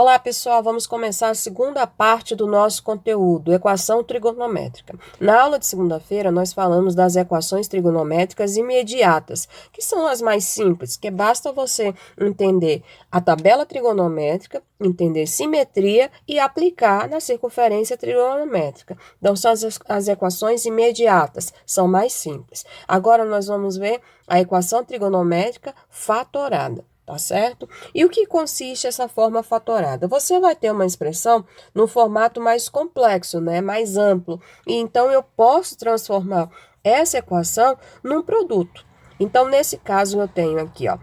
Olá, pessoal, vamos começar a segunda parte do nosso conteúdo, equação trigonométrica. Na aula de segunda-feira, nós falamos das equações trigonométricas imediatas, que são as mais simples, que basta você entender a tabela trigonométrica, entender simetria e aplicar na circunferência trigonométrica. Então, são as equações imediatas, são mais simples. Agora, nós vamos ver a equação trigonométrica fatorada. Tá certo? E o que consiste essa forma fatorada? Você vai ter uma expressão no formato mais complexo, né? Mais amplo. E então, eu posso transformar essa equação num produto. Então, nesse caso, eu tenho aqui, ó,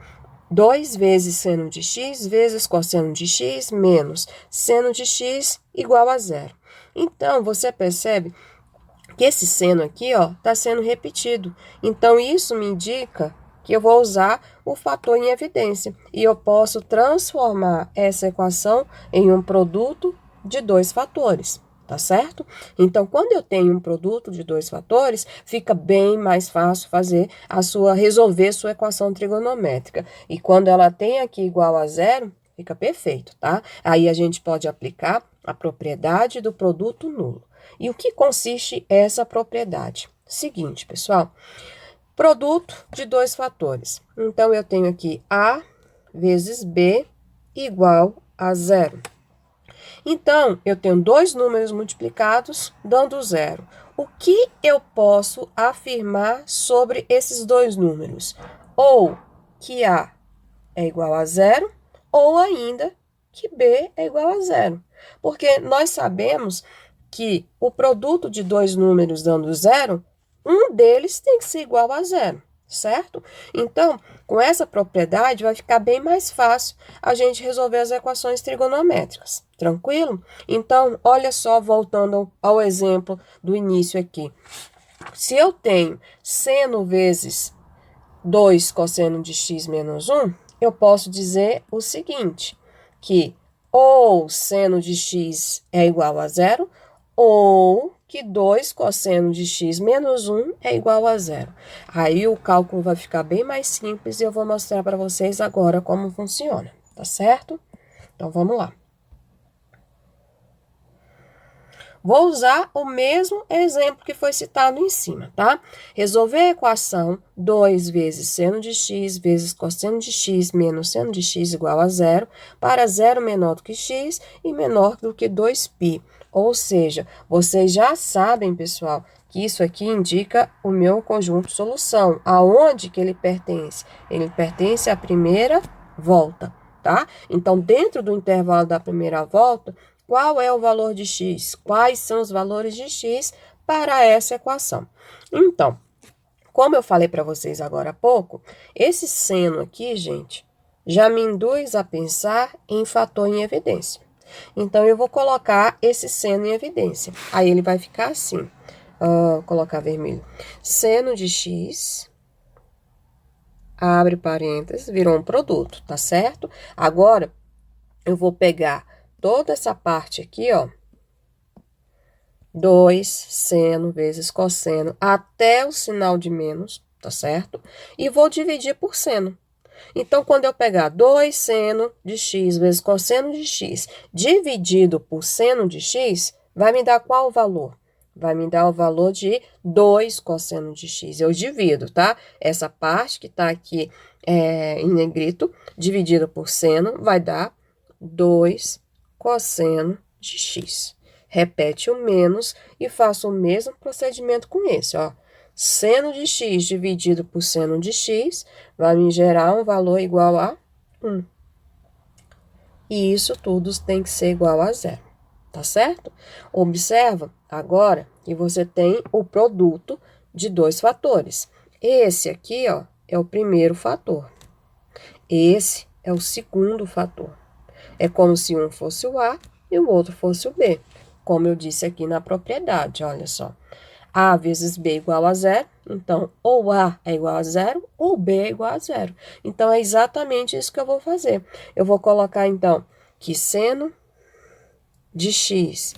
2 vezes seno de x vezes cosseno de x menos seno de x igual a zero. Então, você percebe que esse seno aqui, ó, está sendo repetido. Então, isso me indica que eu vou usar o fator em evidência. E eu posso transformar essa equação em um produto de dois fatores, tá certo? Então, quando eu tenho um produto de dois fatores, fica bem mais fácil resolver sua equação trigonométrica. E quando ela tem aqui igual a zero, fica perfeito, tá? Aí a gente pode aplicar a propriedade do produto nulo. E o que consiste essa propriedade? Seguinte, pessoal. Produto de dois fatores. Então, eu tenho aqui A vezes B igual a zero. Então, eu tenho dois números multiplicados dando zero. O que eu posso afirmar sobre esses dois números? Ou que A é igual a zero, ou ainda que B é igual a zero. Porque nós sabemos que o produto de dois números dando zero, um deles tem que ser igual a zero, certo? Então, com essa propriedade, vai ficar bem mais fácil a gente resolver as equações trigonométricas, tranquilo? Então, olha só, voltando ao exemplo do início aqui. Se eu tenho seno vezes 2 cosseno de x menos 1, eu posso dizer o seguinte, que ou seno de x é igual a zero, ou que 2 cosseno de x menos 1 é igual a zero. Aí o cálculo vai ficar bem mais simples e eu vou mostrar para vocês agora como funciona, tá certo? Então, vamos lá. Vou usar o mesmo exemplo que foi citado em cima, tá? Resolver a equação 2 vezes seno de x vezes cosseno de x menos seno de x igual a zero para zero menor do que x e menor do que 2π. Ou seja, vocês já sabem, pessoal, que isso aqui indica o meu conjunto de solução. Aonde que ele pertence? Ele pertence à primeira volta, tá? Então, dentro do intervalo da primeira volta, qual é o valor de x? Quais são os valores de x para essa equação? Então, como eu falei para vocês agora há pouco, esse seno aqui, gente, já me induz a pensar em fator em evidência. Então, eu vou colocar esse seno em evidência. Aí, ele vai ficar assim. Vou colocar vermelho. Seno de x, abre parênteses, virou um produto, tá certo? Agora, eu vou pegar toda essa parte aqui, ó, 2 seno vezes cosseno, até o sinal de menos, tá certo? E vou dividir por seno. Então, quando eu pegar 2 seno de x vezes cosseno de x dividido por seno de x, vai me dar qual valor? Vai me dar o valor de 2 cosseno de x. Eu divido, tá? Essa parte que tá aqui em negrito, dividido por seno, vai dar 2 cosseno de x. Repete o menos e faço o mesmo procedimento com esse, ó. Seno de x dividido por seno de x vai me gerar um valor igual a 1. E isso tudo tem que ser igual a zero, tá certo? Observa agora que você tem o produto de dois fatores. Esse aqui, ó, é o primeiro fator. Esse é o segundo fator. É como se um fosse o A e o outro fosse o B. Como eu disse aqui na propriedade, olha só. A vezes B igual a zero, então, ou A é igual a zero, ou B é igual a zero. Então, é exatamente isso que eu vou fazer. Eu vou colocar, então, que seno de x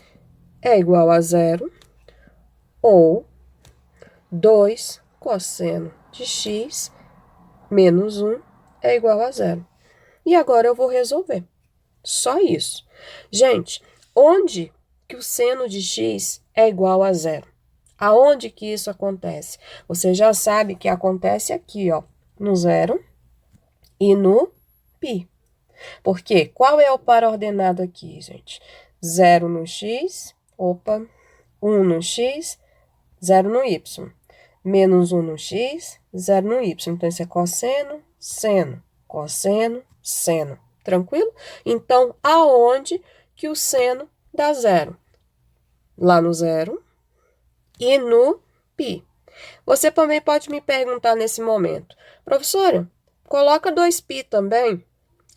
é igual a zero, ou 2 cosseno de x menos 1 é igual a zero. E agora eu vou resolver. Só isso. Gente, onde que o seno de x é igual a zero? Aonde que isso acontece? Você já sabe que acontece aqui, ó, no zero e no π. Por quê? Qual é o par ordenado aqui, gente? 0 no x, 1 no x, 0 no y. Menos 1 no x, 0 no y. Então, isso é cosseno, seno, cosseno, seno. Tranquilo? Então, aonde que o seno dá zero? Lá no zero e no π. Você também pode me perguntar nesse momento, professora, coloca 2π também?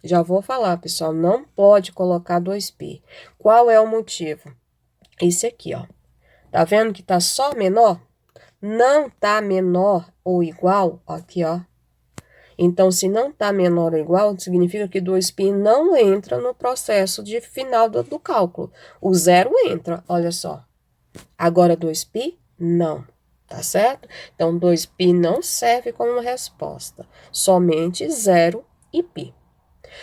Já vou falar, pessoal, não pode colocar 2π. Qual é o motivo? Esse aqui, ó. Tá vendo que tá só menor? Não tá menor ou igual, aqui, ó. Então, se não tá menor ou igual, significa que 2π não entra no processo de final do cálculo. O zero entra, olha só. Agora, 2π, não. Tá certo? Então, 2π não serve como resposta. Somente 0 e π.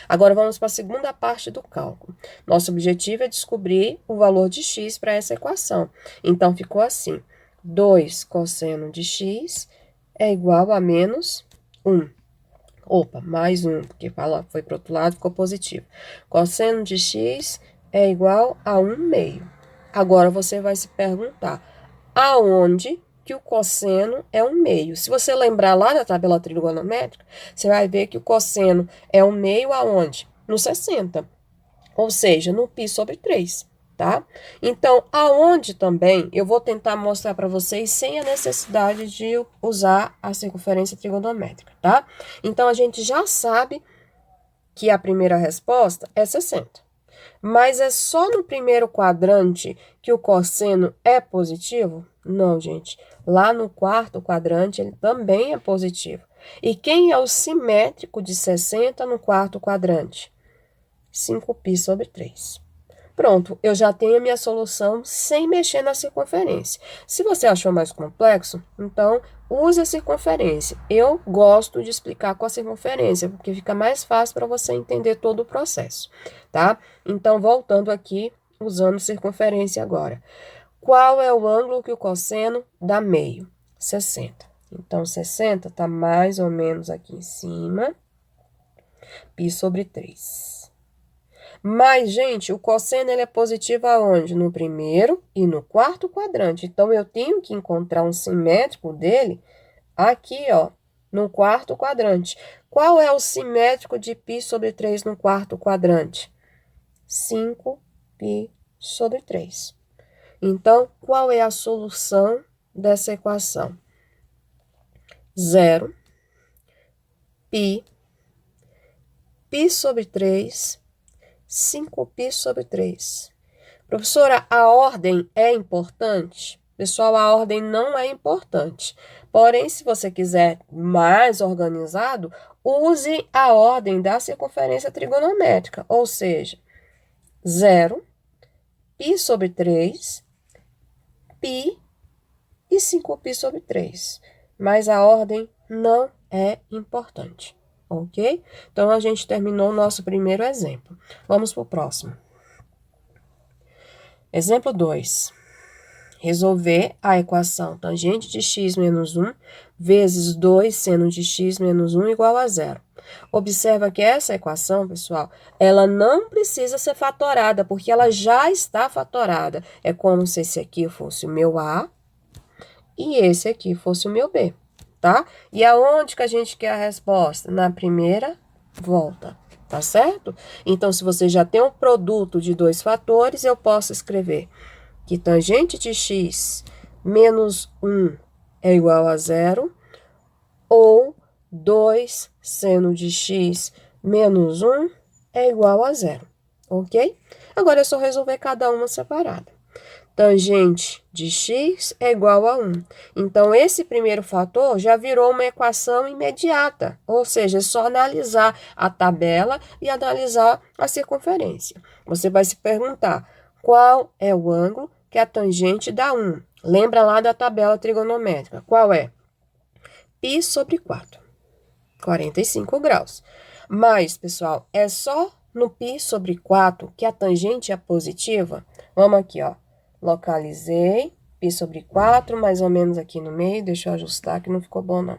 Agora, vamos para a segunda parte do cálculo. Nosso objetivo é descobrir o valor de x para essa equação. Então, ficou assim. 2 cosseno de x é igual a menos 1. Opa, mais 1, porque foi para o outro lado, ficou positivo. Cosseno de x é igual a 1 meio. Agora, você vai se perguntar, aonde que o cosseno é 1 meio? Se você lembrar lá da tabela trigonométrica, você vai ver que o cosseno é 1 meio aonde? No 60, ou seja, no π sobre 3, tá? Então, aonde também, eu vou tentar mostrar para vocês sem a necessidade de usar a circunferência trigonométrica, tá? Então, a gente já sabe que a primeira resposta é 60. Mas é só no primeiro quadrante que o cosseno é positivo? Não, gente. Lá no quarto quadrante, ele também é positivo. E quem é o simétrico de 60 no quarto quadrante? 5π sobre 3. Pronto, eu já tenho a minha solução sem mexer na circunferência. Se você achou mais complexo, então use a circunferência. Eu gosto de explicar com a circunferência, porque fica mais fácil para você entender todo o processo, tá? Então, voltando aqui, usando circunferência agora. Qual é o ângulo que o cosseno dá meio? 60. Então, 60 está mais ou menos aqui em cima, π sobre 3. Mas, gente, o cosseno ele é positivo aonde? No primeiro e no quarto quadrante. Então, eu tenho que encontrar um simétrico dele aqui, ó, no quarto quadrante. Qual é o simétrico de π sobre 3 no quarto quadrante? 5π sobre 3. Então, qual é a solução dessa equação? 0, π sobre 3, 5π sobre 3. Professora, a ordem é importante? Pessoal, a ordem não é importante. Porém, se você quiser mais organizado, use a ordem da circunferência trigonométrica, ou seja, 0, π sobre 3, π e 5π sobre 3. Mas a ordem não é importante. Ok? Então, a gente terminou o nosso primeiro exemplo. Vamos para o próximo. Exemplo 2. Resolver a equação tangente de x menos 1 vezes 2 seno de x menos 1 igual a 0. Observa que essa equação, pessoal, ela não precisa ser fatorada, porque ela já está fatorada. É como se esse aqui fosse o meu A e esse aqui fosse o meu B. Tá? E aonde que a gente quer a resposta? Na primeira volta, tá certo? Então, se você já tem um produto de dois fatores, eu posso escrever que tangente de x menos 1 é igual a 0, ou 2 seno de x menos 1 é igual a 0, ok? Agora é só resolver cada uma separada. Tangente de x é igual a 1. Então, esse primeiro fator já virou uma equação imediata, ou seja, é só analisar a tabela e analisar a circunferência. Você vai se perguntar, qual é o ângulo que a tangente dá 1? Lembra lá da tabela trigonométrica. Qual é? π sobre 4. 45 graus. Mas, pessoal, é só no π sobre 4, que a tangente é positiva, vamos aqui, ó, localizei, π sobre 4, mais ou menos aqui no meio, deixa eu ajustar que não ficou bom não.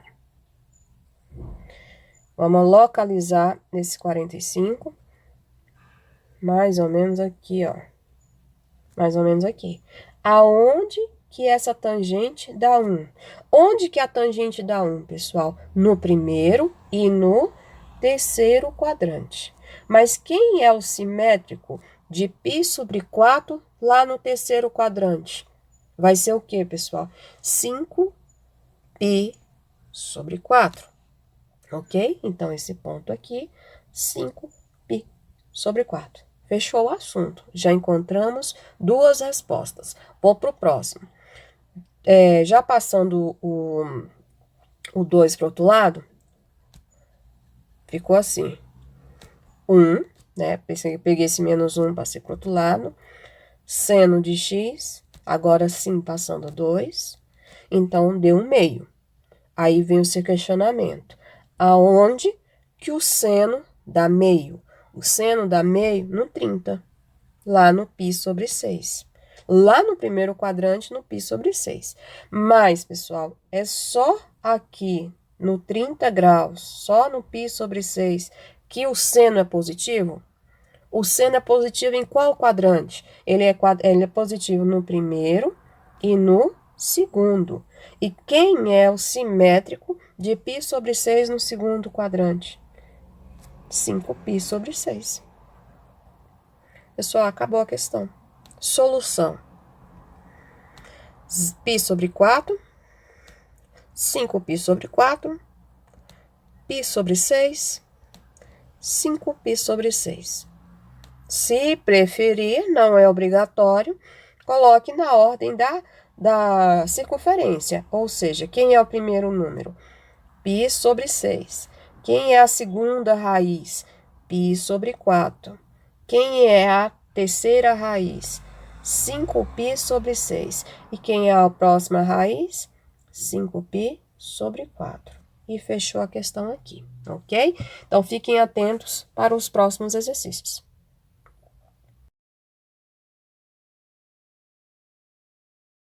Vamos localizar nesse 45, mais ou menos aqui, ó, mais ou menos aqui. Aonde que essa tangente dá 1? Onde que a tangente dá 1, pessoal? No primeiro e no terceiro quadrante. Mas quem é o simétrico de π sobre 4 lá no terceiro quadrante? Vai ser o quê, pessoal? 5π sobre 4. Ok? Então, esse ponto aqui, 5π sobre 4. Fechou o assunto. Já encontramos duas respostas. Vou para o próximo. Já passando o 2 para o outro lado, ficou assim. 1, né? Peguei esse menos 1, passei para o outro lado. Seno de x, agora sim passando 2. Então, deu 1/2. Aí vem o seu questionamento. Aonde que o seno dá meio? O seno dá meio no 30, lá no π sobre 6. Lá no primeiro quadrante, no π sobre 6. Mas, pessoal, é só aqui no 30 graus, só no π sobre 6, que o seno é positivo? O seno é positivo em qual quadrante? Ele é positivo no primeiro e no segundo. E quem é o simétrico de π sobre 6 no segundo quadrante? 5π sobre 6. Pessoal, acabou a questão. Solução. π sobre 4, 5π sobre 4, π sobre 6, 5π sobre 6. Se preferir, não é obrigatório, coloque na ordem da circunferência, ou seja, quem é o primeiro número? π sobre 6. Quem é a segunda raiz? π sobre 4. Quem é a terceira raiz? 5π sobre 6. E quem é a próxima raiz? 5π sobre 4. E fechou a questão aqui, ok? Então, fiquem atentos para os próximos exercícios.